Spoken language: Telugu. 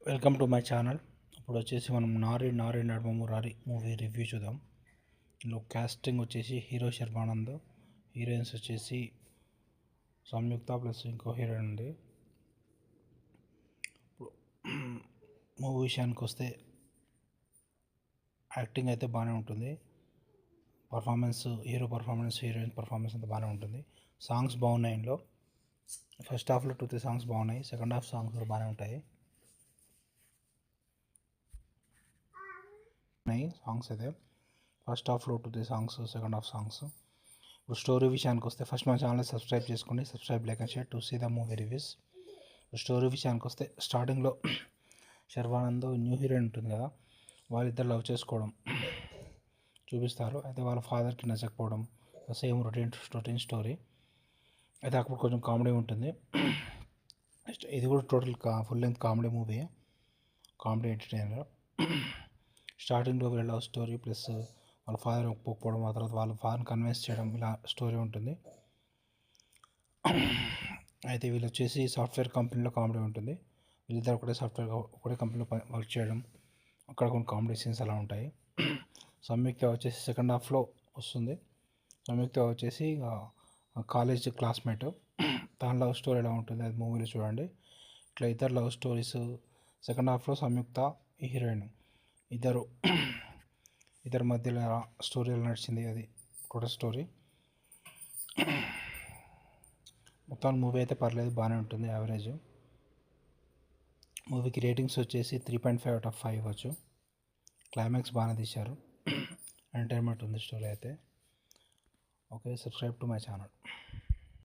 Welcome to my channel. ఇప్పుడు వచ్చేసి మనం నారి నారి నడుమ మురారి మూవీ రివ్యూ చూద్దాం. ఇందులో కాస్టింగ్ వచ్చేసి హీరో శర్వానంద్, హీరోయిన్స్ వచ్చేసి సంయుక్త ప్లస్ ఇంకో హీరోయిన్ ఉంది. ఇప్పుడు మూవీ విషయానికి వస్తే యాక్టింగ్ అయితే బాగానే ఉంటుంది. Performance, hero performance, heroine performance అంతా బాగానే ఉంటుంది. సాంగ్స్ బాగున్నాయి. ఇందులో ఫస్ట్ హాఫ్లో 2-3 సాంగ్స్ బాగున్నాయి. సెకండ్ హాఫ్ సాంగ్స్ కూడా బాగానే ఉంటాయి. సాంగ్స్ అయితే ఫస్ట్ హాఫ్లో 2-3 సాంగ్స్, సెకండ్ హాఫ్ సాంగ్స్. ఇప్పుడు స్టోరీ విషయానికి వస్తే ఫస్ట్ మన ఛానల్ సబ్స్క్రైబ్ చేసుకోండి. Subscribe, like and share to see the movie reviews. Story విషయానికి వస్తే స్టార్టింగ్లో శర్వానంద్ న్యూ హీరోయిన్ ఉంటుంది కదా, వాళ్ళిద్దరు లవ్ చేసుకోవడం చూపిస్తారు. అయితే వాళ్ళ ఫాదర్కి నచ్చకపోవడం, సేమ్ రొటీన్ స్టోరీ. అయితే అప్పుడు కొంచెం కామెడీ ఉంటుంది. ఇది కూడా total full length comedy movie, comedy entertainer. స్టార్టింగ్లో వీళ్ళ లవ్ స్టోరీ ప్లస్ వాళ్ళ ఫాదర్ ఒప్పుకోవడం, ఆ తర్వాత వాళ్ళ ఫాదర్ని కన్విన్స్ చేయడం, ఇలా స్టోరీ ఉంటుంది. అయితే వీళ్ళు వచ్చేసి సాఫ్ట్వేర్ కంపెనీలో కామెడీ ఉంటుంది. వీళ్ళిద్దరు ఒకటే కంపెనీలో వర్క్ చేయడం, అక్కడ కొన్ని కామెడీ సీన్స్ అలా ఉంటాయి. సంయుక్త వచ్చేసి సెకండ్ హాఫ్లో వస్తుంది. సంయుక్త వచ్చేసి కాలేజ్ క్లాస్మేట్. దాని లవ్ స్టోరీ ఎలా ఉంటుంది అది మూవీలో చూడండి. ఇట్లా ఇద్దరు లవ్ స్టోరీస్. సెకండ్ హాఫ్లో సంయుక్త హీరోయిన్ ఇద్దరు మధ్యలో స్టోరీ నడిచింది, అది టోటల్ స్టోరీ. మొత్తం మూవీ అయితే పర్లేదు, బాగానే ఉంటుంది, యావరేజ్. మూవీకి రేటింగ్స్ వచ్చేసి 3.5/5 ఇవ్వచ్చు. క్లైమాక్స్ బాగానే తీశారు, ఎంటర్టైన్మెంట్ ఉంది స్టోరీ అయితే. Okay, subscribe to my channel.